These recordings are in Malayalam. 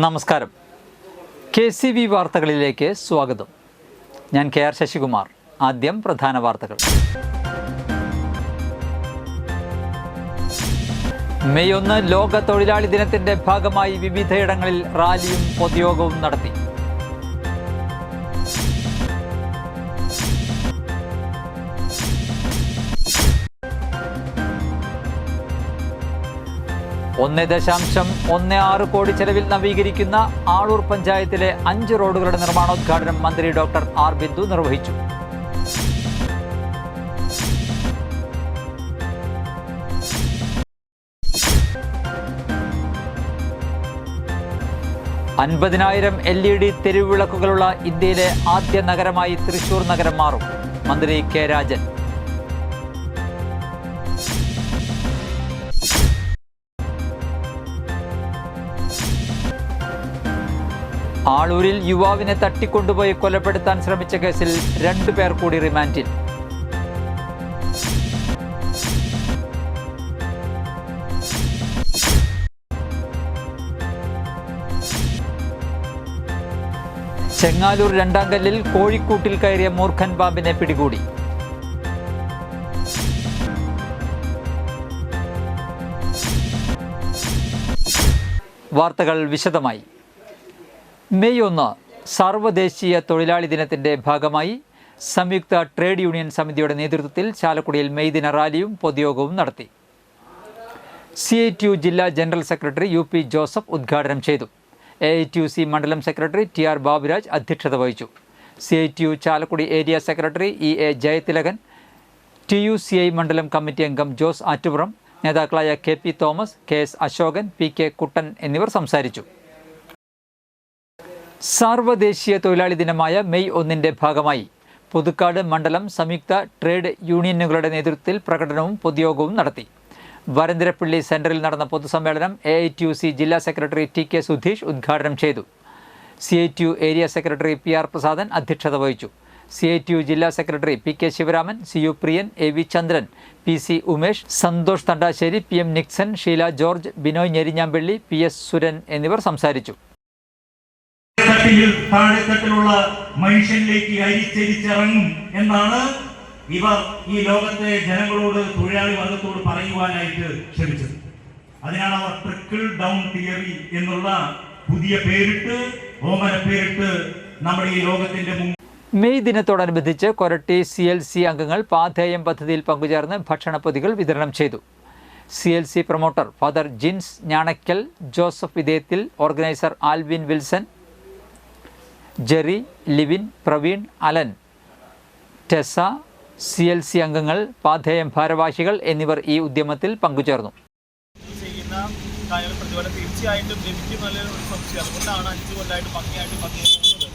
നമസ്കാരം. KCV വാർത്തകളിലേക്ക് സ്വാഗതം. ഞാൻ KR ശശികുമാർ. ആദ്യം പ്രധാന വാർത്തകൾ. മെയ് 1 ലോക തൊഴിലാളി ദിനത്തിന്റെ ഭാഗമായി വിവിധയിടങ്ങളിൽ റാലിയും പൊതുയോഗവും നടത്തി. $1.16 കോടി ചെലവിൽ നവീകരിക്കുന്ന ആളൂർ പഞ്ചായത്തിലെ 5 റോഡുകളുടെ നിർമ്മാണോദ്ഘാടനം മന്ത്രി ഡോക്ടർ ആർ ബിന്ദു നിർവഹിച്ചു. LED തെരുവുവിളക്കുകളുള്ള ഇന്ത്യയിലെ ആദ്യ നഗരമായി തൃശൂർ നഗരം മാറും. മന്ത്രി കെ രാജൻ. ആളൂരിൽ യുവാവിനെ തട്ടിക്കൊണ്ടുപോയി കൊലപ്പെടുത്താൻ ശ്രമിച്ച കേസിൽ 2 പേർ കൂടി റിമാൻഡിൽ. ചെങ്ങാലൂർ രണ്ടാംകല്ലിൽ കോഴിക്കൂട്ടിൽ കയറിയ മൂർഖൻ പാമ്പിനെ പിടികൂടി. വാർത്തകൾ വിശദമായി. മെയ് 1 സർവ്വദേശീയ തൊഴിലാളി ദിനത്തിൻ്റെ ഭാഗമായി സംയുക്ത ട്രേഡ് യൂണിയൻ സമിതിയുടെ നേതൃത്വത്തിൽ ചാലക്കുടിയിൽ മെയ് ദിന റാലിയും പൊതുയോഗവും നടത്തി. CITU ജില്ലാ ജനറൽ സെക്രട്ടറി UP ജോസഫ് ഉദ്ഘാടനം ചെയ്തു. AITUC മണ്ഡലം സെക്രട്ടറി TR ബാബുരാജ് അധ്യക്ഷത വഹിച്ചു. CITU Chalakudy area secretary EA Jayathilakan, TUCI മണ്ഡലം കമ്മിറ്റി അംഗം ജോസ് ആറ്റുപുറം, നേതാക്കളായ KP Thomas, KS Ashokan, PK കുട്ടൻ എന്നിവർ സംസാരിച്ചു. സാർവദേശീയ തൊഴിലാളി ദിനമായ മെയ് 1 ഭാഗമായി പുതുക്കാട് മണ്ഡലം സംയുക്ത ട്രേഡ് യൂണിയനുകളുടെ നേതൃത്വത്തിൽ പ്രകടനവും പൊതുയോഗവും നടത്തി. വരന്തരപ്പള്ളി സെന്ററിൽ നടന്ന പൊതുസമ്മേളനം AITUC ജില്ലാ സെക്രട്ടറി TK സുധീഷ് ഉദ്ഘാടനം ചെയ്തു. CITU area secretary PR Prasadan അധ്യക്ഷത വഹിച്ചു. CITU ജില്ലാ secretary PK Sivaraman, CU Priyan, AV Chandran, PC Umesh, Santhosh Thandassery, PM Nixon, Sheela George, Binoy Njerinjampally, PS Suran എന്നിവർ സംസാരിച്ചു. താഴെത്തട്ടിലുള്ള മനുഷ്യനിലേക്ക് അരിച്ചരിച്ചിറങ്ങും എന്നാണ് ഇവർ ഈ ലോകത്തെ ജനങ്ങളോട്, തൊഴിലാളി വർഗത്തോട് പറയുവാനായിട്ട് ശ്രമിച്ചത്. അതിനാണ് അവർ ട്രിക്കിൾ ഡൗൺ തിയറി എന്നുള്ള പുതിയ പേരിട്ട്, ഓമന പേരിട്ട് നമ്മുടെ ഈ ലോകത്തിന്റെ മെയ് ദിനത്തോടനുബന്ധിച്ച് കൊരട്ടി CLC അംഗങ്ങൾ പാഥേയം പദ്ധതിയിൽ പങ്കുചേർന്ന് ഭക്ഷണപ്പൊതികൾ വിതരണം ചെയ്തു. CLC promoter father Jins Njanakkal, Joseph Vidheyathil, organiser Alvin Wilson, Jerry, Livin, Praveen, Alan, Tessa, CLC അംഗങ്ങൾ, പാഥേയം ഭാരവാഹികൾ എന്നിവർ ഈ ഉദ്യമത്തിൽ പങ്കുചേർന്നു. തീർച്ചയായിട്ടും ലഭിക്കുമെന്നൊരു സംശയം. അതുകൊണ്ടാണ് 5 കൊല്ലമായിട്ട് ഭംഗിയായിട്ട് പോകുന്നത്.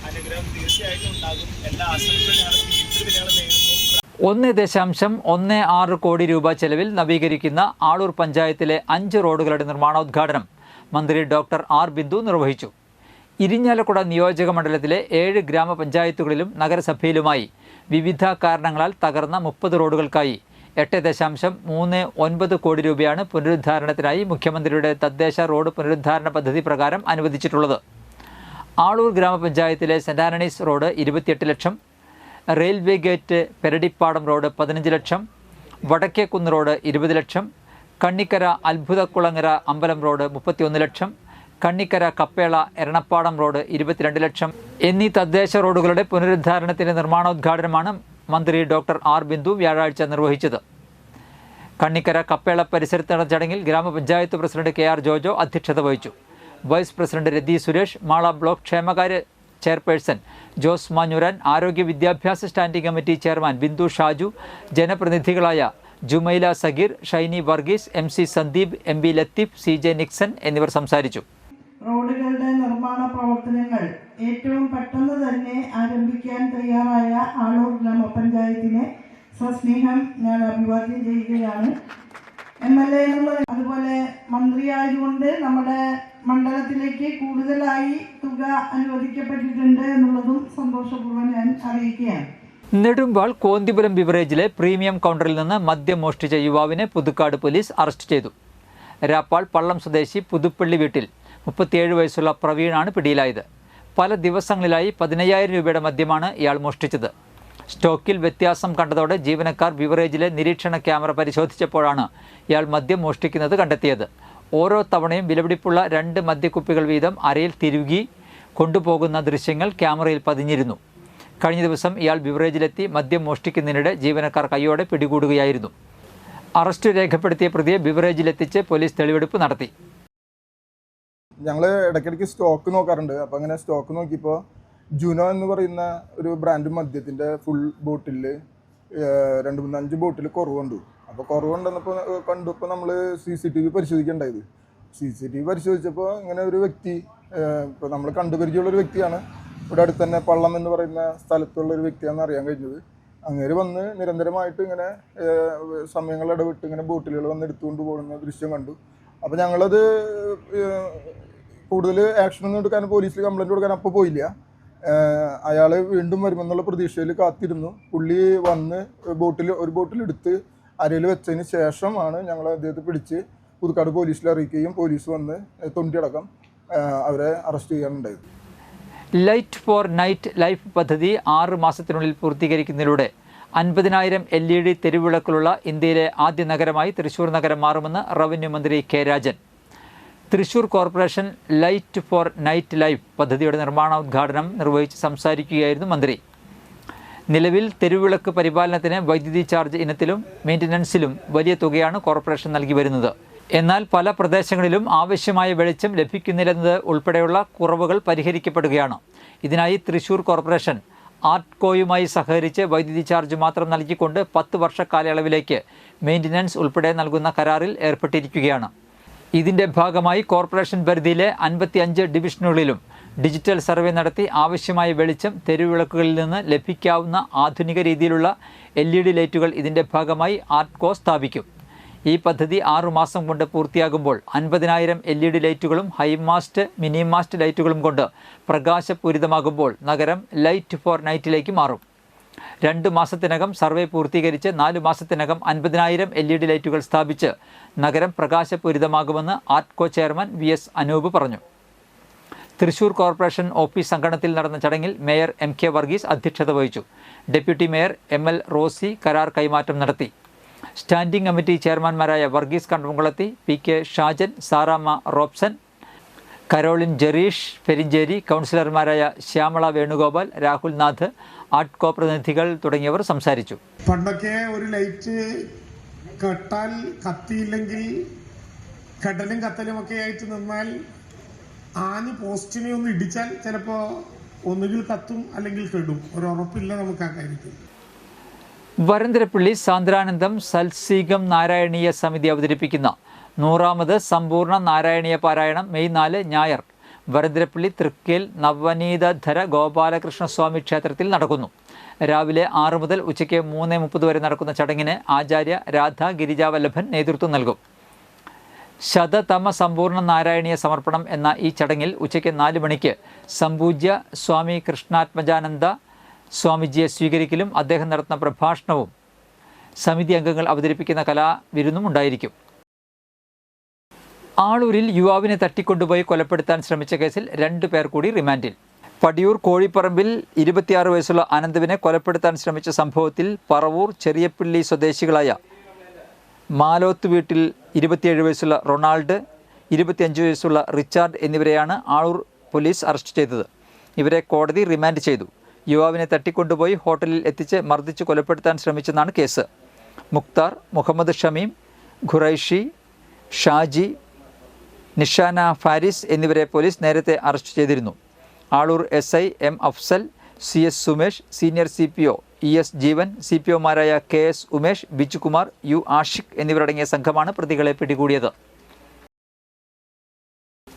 അനുഗ്രഹം തീർച്ചയായിട്ടും ഉണ്ടാകും. എല്ലാ ആശംസകളും ഞങ്ങൾ നേരുന്നു. $1.16 കോടി രൂപ ചെലവിൽ നവീകരിക്കുന്ന ആളൂർ പഞ്ചായത്തിലെ 5 റോഡുകളുടെ നിർമ്മാണോദ്ഘാടനം മന്ത്രി ഡോക്ടർ ആർ ബിന്ദു നിർവഹിച്ചു. ഇരിഞ്ഞാലക്കുട നിയോജക മണ്ഡലത്തിലെ 7 ഗ്രാമപഞ്ചായത്തുകളിലും നഗരസഭയിലുമായി വിവിധ കാരണങ്ങളാൽ തകർന്ന 30 റോഡുകൾക്കായി 8.39 കോടി രൂപയാണ് പുനരുദ്ധാരണത്തിനായി മുഖ്യമന്ത്രിയുടെ തദ്ദേശ റോഡ് പുനരുദ്ധാരണ പദ്ധതി പ്രകാരം അനുവദിച്ചിട്ടുള്ളത്. ആളൂർ ഗ്രാമപഞ്ചായത്തിലെ സെന്റ് ആന്റണീസ് റോഡ് 28 ലക്ഷം, റെയിൽവേ ഗേറ്റ് പെരടിപ്പാടം റോഡ് 15 ലക്ഷം, വടക്കേക്കുന്ന് റോഡ് 20 ലക്ഷം, കണ്ണിക്കര അത്ഭുതക്കുളങ്ങര അമ്പലം റോഡ് 31 ലക്ഷം, കണ്ണിക്കര കപ്പേള എരണപ്പാടം റോഡ് 22 ലക്ഷം എന്നീ തദ്ദേശ റോഡുകളുടെ പുനരുദ്ധാരണത്തിൻ്റെ നിർമ്മാണോദ്ഘാടനമാണ് മന്ത്രി ഡോക്ടർ ആർ ബിന്ദു വ്യാഴാഴ്ച നിർവഹിച്ചത്. കണ്ണിക്കര കപ്പേള പരിസരത്ത് നടന്ന ചടങ്ങിൽ ഗ്രാമപഞ്ചായത്ത് പ്രസിഡന്റ് KR ജോജോ അധ്യക്ഷത വഹിച്ചു. Vice president Rathi Suresh, Mala block ക്ഷേമകാര്യ ചെയർപേഴ്സൺ ജോസ് മാഞ്ഞൂരാൻ, ആരോഗ്യ വിദ്യാഭ്യാസ standing committee chairman Bindu Shaju, ജനപ്രതിനിധികളായ Jumaila Sageer, Shiny Varghese, MC Sandeep, MB Latheef, CJ Nixon എന്നിവർ സംസാരിച്ചു. റോഡുകളുടെ നിർമ്മാണ പ്രവർത്തനങ്ങൾ ഏറ്റവും പെട്ടെന്ന് തന്നെ ആരംഭിക്കാൻ തയ്യാറായ ആളൂർ ഗ്രാമപഞ്ചായത്തിനെ സസ്നേഹം ഞാൻ അഭിവാദ്യം ചെയ്യുകയാണ്. MLA എന്നുള്ളത് അതുപോലെ മന്ത്രിയായതുകൊണ്ട് നമ്മുടെ മണ്ഡലത്തിലേക്ക് കൂടുതലായി തുക അനുവദിക്കപ്പെട്ടിട്ടുണ്ട് എന്നുള്ളതും സന്തോഷപൂർവ്വം ഞാൻ അറിയിക്കുകയാണ്. നെടുമ്പാൾ കോന്തിപുരം ബിവറേജിലെ പ്രീമിയം കൗണ്ടറിൽ നിന്ന് മദ്യം മോഷ്ടിച്ച യുവാവിനെ പുതുക്കാട് പോലീസ് അറസ്റ്റ് ചെയ്തു. രാപ്പാൾ പള്ളം സ്വദേശി പുതുപ്പള്ളി വീട്ടിൽ 37 വയസ്സുള്ള പ്രവീണാണ് പിടിയിലായത്. പല ദിവസങ്ങളിലായി 15,000 രൂപയുടെ മദ്യമാണ് ഇയാൾ മോഷ്ടിച്ചത്. സ്റ്റോക്കിൽ വ്യത്യാസം കണ്ടതോടെ ജീവനക്കാർ ബിവറേജിലെ നിരീക്ഷണ ക്യാമറ പരിശോധിച്ചപ്പോഴാണ് ഇയാൾ മദ്യം മോഷ്ടിക്കുന്നത് കണ്ടെത്തിയത്. ഓരോ തവണയും വിലപിടിപ്പുള്ള 2 മദ്യക്കുപ്പികൾ വീതം അരയിൽ തിരുകി കൊണ്ടുപോകുന്ന ദൃശ്യങ്ങൾ ക്യാമറയിൽ പതിഞ്ഞിരുന്നു. കഴിഞ്ഞ ദിവസം ഇയാൾ ബിവറേജിലെത്തി മദ്യം മോഷ്ടിക്കുന്നതിനിടെ ജീവനക്കാർ കൈയോടെ പിടികൂടുകയായിരുന്നു. അറസ്റ്റ് രേഖപ്പെടുത്തിയ പ്രതിയെ ബിവറേജിലെത്തിച്ച് പോലീസ് തെളിവെടുപ്പ് നടത്തി. ഞങ്ങൾ ഇടയ്ക്കിടയ്ക്ക് സ്റ്റോക്ക് നോക്കാറുണ്ട്. അപ്പോൾ അങ്ങനെ സ്റ്റോക്ക് നോക്കിയപ്പോൾ ജുനോ എന്ന് പറയുന്ന ഒരു ബ്രാൻഡ് മദ്യത്തിൻ്റെ ഫുൾ ബോട്ടിൽ 2-5 ബോട്ടിൽ കുറവുണ്ട്. അപ്പോൾ കുറവുണ്ടെന്നപ്പോൾ കണ്ടപ്പോൾ നമ്മൾ CCTV പരിശോധിക്കേണ്ടായത്. CCTV പരിശോധിച്ചപ്പോൾ ഇങ്ങനെ ഒരു വ്യക്തി, ഇപ്പോൾ നമ്മൾ കണ്ടുപരിചയമുള്ളൊരു വ്യക്തിയാണ്, ഇവിടെ അടുത്ത് തന്നെ പള്ളം എന്ന് പറയുന്ന സ്ഥലത്തുള്ളൊരു വ്യക്തിയാണെന്ന് അറിയാൻ കഴിഞ്ഞത്. അങ്ങേര് വന്ന് നിരന്തരമായിട്ട് ഇങ്ങനെ സമയങ്ങൾ ഇടവിട്ട് ഇങ്ങനെ ബോട്ടിലുകൾ വന്ന് എടുത്തുകൊണ്ട് പോകുന്ന ദൃശ്യം കണ്ടു. അപ്പോൾ ഞങ്ങളത് കൂടുതൽ ആക്ഷനൊന്നും എടുക്കാൻ പോലീസിൽ കംപ്ലയിൻറ്റ് കൊടുക്കാൻ അപ്പോൾ പോയില്ല. അയാൾ വീണ്ടും വരുമെന്നുള്ള പ്രതീക്ഷയിൽ കാത്തിരുന്നു. പുള്ളി വന്ന് ഒരു ബോട്ടിലെടുത്ത് അരയിൽ വെച്ചതിന് ശേഷമാണ് ഞങ്ങൾ അദ്ദേഹത്തെ പിടിച്ച് പുതുക്കാട് പോലീസിൽ അറിയിക്കുകയും പോലീസ് വന്ന് തൊണ്ടിയടക്കം അവരെ അറസ്റ്റ് ചെയ്യാനുണ്ടായത്. ലൈറ്റ് ഫോർ നൈറ്റ് ലൈഫ് പദ്ധതി 6 മാസത്തിനുള്ളിൽ പൂർത്തീകരിക്കുന്നതിലൂടെ 50,000 LED തെരുവിളക്കുകളുള്ള ഇന്ത്യയിലെ ആദ്യ നഗരമായി തൃശ്ശൂർ നഗരം മാറുമെന്ന് റവന്യൂ മന്ത്രി K Rajan. Thrissur corporation light for night life പദ്ധതിയുടെ നിർമ്മാണോദ്ഘാടനം നിർവഹിച്ച് സംസാരിക്കുകയായിരുന്നു മന്ത്രി. നിലവിൽ തെരുവിളക്ക് പരിപാലനത്തിന് വൈദ്യുതി ചാർജ് ഇനത്തിലും മെയിൻ്റനൻസിലും വലിയ തുകയാണ് കോർപ്പറേഷൻ നൽകി വരുന്നത്. എന്നാൽ പല പ്രദേശങ്ങളിലും ആവശ്യമായ വെളിച്ചം ലഭിക്കുന്നില്ലെന്നത് ഉൾപ്പെടെയുള്ള കുറവുകൾ പരിഹരിക്കപ്പെടുകയാണ്. ഇതിനായി തൃശ്ശൂർ കോർപ്പറേഷൻ ആർട്ട്കോയുമായി സഹകരിച്ച് വൈദ്യുതി ചാർജ് മാത്രം നൽകിക്കൊണ്ട് 10 വർഷ കാലയളവിലേക്ക് മെയിൻ്റനൻസ് ഉൾപ്പെടെ നൽകുന്ന കരാറിൽ ഏർപ്പെട്ടിരിക്കുകയാണ്. ഇതിൻ്റെ ഭാഗമായി കോർപ്പറേഷൻ പരിധിയിലെ 55 ഡിവിഷനുകളിലും ഡിജിറ്റൽ സർവേ നടത്തി ആവശ്യമായ വെളിച്ചം തെരുവിളക്കുകളിൽ നിന്ന് ലഭിക്കാവുന്ന ആധുനിക രീതിയിലുള്ള LED ലൈറ്റുകൾ ഇതിൻ്റെ ഭാഗമായി ആർട്ട്കോ സ്ഥാപിക്കും. ഈ പദ്ധതി 6 മാസം കൊണ്ട് പൂർത്തിയാകുമ്പോൾ 50,000 LED ലൈറ്റുകളും ഹൈമാസ്റ്റ് മിനി മാസ്റ്റ് ലൈറ്റുകളും കൊണ്ട് പ്രകാശപൂരിതമാകുമ്പോൾ നഗരം ലൈറ്റ് ഫോർ നൈറ്റിലേക്ക് മാറും. 2 മാസത്തിനകം സർവേ പൂർത്തീകരിച്ച് 4 മാസത്തിനകം 50,000 LED ലൈറ്റുകൾ സ്ഥാപിച്ച് നഗരം പ്രകാശപൂരിതമാകുമെന്ന് ആർട്ട്കോ ചെയർമാൻ VS അനൂപ് പറഞ്ഞു. തൃശ്ശൂർ കോർപ്പറേഷൻ ഓഫീസ് അങ്കണത്തിൽ നടന്ന ചടങ്ങിൽ മേയർ MK വർഗീസ് അധ്യക്ഷത വഹിച്ചു. ഡെപ്യൂട്ടി മേയർ ML റോസി കരാർ കൈമാറ്റം നടത്തി. Standing committee ചെയർമാൻമാരായ Varghese Kandamkulathy, PK Shajan, Saramma Robson, Caroline Jereesh Perinchery, കൗൺസിലർമാരായ ശ്യാമള വേണുഗോപാൽ, രാഹുൽ നാഥ്, ആർട്ട്കോ പ്രതിനിധികൾ തുടങ്ങിയവർ സംസാരിച്ചു. പണ്ടൊക്കെ ഒരു ലൈറ്റ് കെട്ടാൽ കത്തിയില്ലെങ്കിൽ കെട്ടലും കത്തലും ഒക്കെ ആയിട്ട് നിന്നാൽ ആഞ്ഞ് പോസ്റ്റിനെ ഒന്ന് ഇടിച്ചാൽ ചിലപ്പോൾ ഒന്നുകിൽ കത്തും അല്ലെങ്കിൽ കെടും. ഒരു ഉറപ്പില്ല നമുക്ക് ആ കാര്യത്തിൽ. വരന്തരപ്പള്ളി സാന്ദ്രാനന്ദം സൽസീകം നാരായണീയ സമിതി അവതരിപ്പിക്കുന്ന 100ാമത് സമ്പൂർണ്ണ നാരായണീയ പാരായണം മെയ് 4 ഞായർ വരന്തരപ്പള്ളി തൃക്കേൽ നവനീതധര ഗോപാലകൃഷ്ണസ്വാമി ക്ഷേത്രത്തിൽ നടക്കുന്നു. രാവിലെ 6 മുതൽ ഉച്ചയ്ക്ക് 3:30 വരെ നടക്കുന്ന ചടങ്ങിന് ആചാര്യ രാധാ ഗിരിജാവല്ലഭൻ നേതൃത്വം നൽകും. ശതതമ സമ്പൂർണ്ണ നാരായണീയ സമർപ്പണം എന്ന ഈ ചടങ്ങിൽ ഉച്ചയ്ക്ക് 4 മണിക്ക് സംപൂജ്യ സ്വാമി കൃഷ്ണാത്മജാനന്ദ സ്വാമിജിയെ സ്വീകരിക്കലും അദ്ദേഹം നടത്തുന്ന പ്രഭാഷണവും സമിതി അംഗങ്ങൾ അവതരിപ്പിക്കുന്ന കലാവിരുന്നും ഉണ്ടായിരിക്കും. ആളൂരിൽ യുവാവിനെ തട്ടിക്കൊണ്ടുപോയി കൊലപ്പെടുത്താൻ ശ്രമിച്ച കേസിൽ 2 പേർ കൂടി റിമാൻഡിൽ. പടിയൂർ കോഴിപ്പറമ്പിൽ 26 വയസ്സുള്ള അനന്തുവിനെ കൊലപ്പെടുത്താൻ ശ്രമിച്ച സംഭവത്തിൽ പറവൂർ ചെറിയപ്പള്ളി സ്വദേശികളായ മാലോത്ത് വീട്ടിൽ 27 വയസ്സുള്ള റൊണാൾഡ്, 25 വയസ്സുള്ള റിച്ചാർഡ് എന്നിവരെയാണ് ആളൂർ പോലീസ് അറസ്റ്റ് ചെയ്തത്. ഇവരെ കോടതി റിമാൻഡ് ചെയ്തു. യുവാവിനെ തട്ടിക്കൊണ്ടുപോയി ഹോട്ടലിൽ എത്തിച്ച് മർദ്ദിച്ച് കൊലപ്പെടുത്താൻ ശ്രമിച്ചെന്നാണ് കേസ്. മുക്താർ, മുഹമ്മദ് ഷമീം, ഖുറൈഷി, ഷാജി, നിഷാന ഫാരിസ് എന്നിവരെ പോലീസ് നേരത്തെ അറസ്റ്റ് ചെയ്തിരുന്നു. Aloor SI M Afsal, CS Sumesh, senior CPO ES Jeevan, CPOമാരായ KS ഉമേഷ്, ബിജുകുമാർ, U ആഷിഖ് എന്നിവരടങ്ങിയ സംഘമാണ് പ്രതികളെ പിടികൂടിയത്.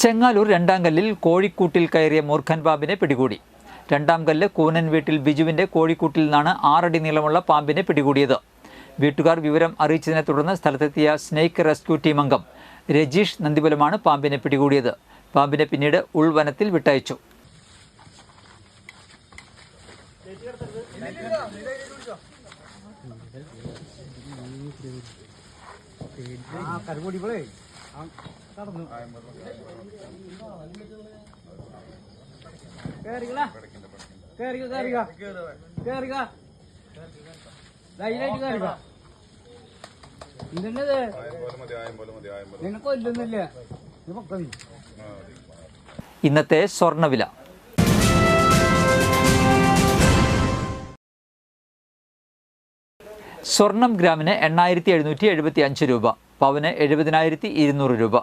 ചെങ്ങാലൂർ 2ാം കല്ലിൽ കോഴിക്കൂട്ടിൽ കയറിയ മൂർഖൻ പാമ്പിനെ പിടികൂടി. 2ാം കല്ല് കൂനൻ വീട്ടിൽ ബിജുവിൻ്റെ കോഴിക്കൂട്ടിൽ നിന്നാണ് 6 അടി നീളമുള്ള പാമ്പിനെ പിടികൂടിയത്. വീട്ടുകാർ വിവരം അറിയിച്ചതിനെ തുടർന്ന് സ്ഥലത്തെത്തിയ സ്നേക്ക് റെസ്ക്യൂ ടീം അംഗം രജീഷ് നന്ദിപുലമാണ് പാമ്പിനെ പിടികൂടിയത്. പാമ്പിനെ പിന്നീട് ഉൾവനത്തിൽ വിട്ടയച്ചു. ഇന്നത്തെ സ്വർണ്ണവില. സ്വർണം ഗ്രാമിന് 8,775 രൂപ, പവന് 70,200 രൂപ.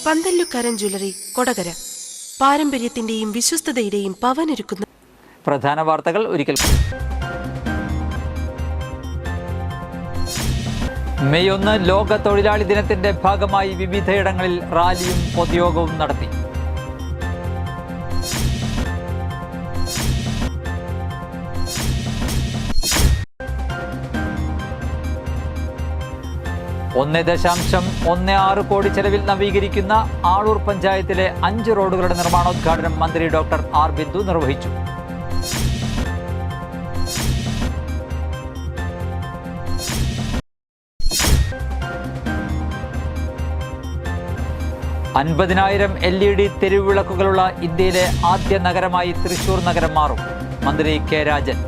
പന്തല്ലുക്കാരൻ ജ്വല്ലറി, കൊടകര. പാരമ്പര്യത്തിന്റെയും വിശ്വസ്തതയുടെയും പവനൊരുക്കുന്ന പ്രധാന വാർത്തകൾ ഒരിക്കൽ. മെയ് 1 ലോക തൊഴിലാളി ദിനത്തിന്റെ ഭാഗമായി വിവിധയിടങ്ങളിൽ റാലിയും പൊതുയോഗവും നടത്തി. $1.16 കോടി ചെലവിൽ നവീകരിക്കുന്ന ആളൂർ പഞ്ചായത്തിലെ 5 റോഡുകളുടെ നിർമ്മാണോദ്ഘാടനം മന്ത്രി ഡോക്ടർ ആർ ബിന്ദു നിർവഹിച്ചു. $50,000 LED തെരുവ് വിളക്കുകളുള്ള ഇന്ത്യയിലെ ആദ്യ നഗരമായി തൃശൂർ നഗരം മാറും. മന്ത്രി കെ രാജൻ.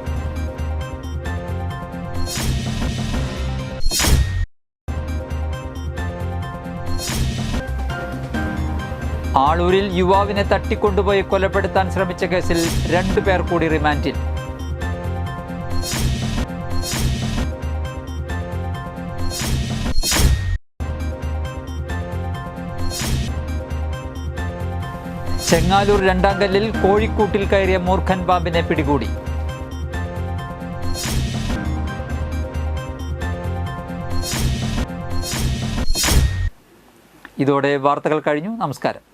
ആളൂരിൽ യുവാവിനെ തട്ടിക്കൊണ്ടുപോയി കൊലപ്പെടുത്താൻ ശ്രമിച്ച കേസിൽ 2 പേർ കൂടി റിമാൻഡിൽ. ചെങ്ങാലൂർ രണ്ടാംകല്ലിൽ കോഴിക്കൂട്ടിൽ കയറിയ മൂർഖൻ പാമ്പിനെ പിടികൂടി. ഇതോടെ വാർത്തകൾ കഴിഞ്ഞു. നമസ്കാരം.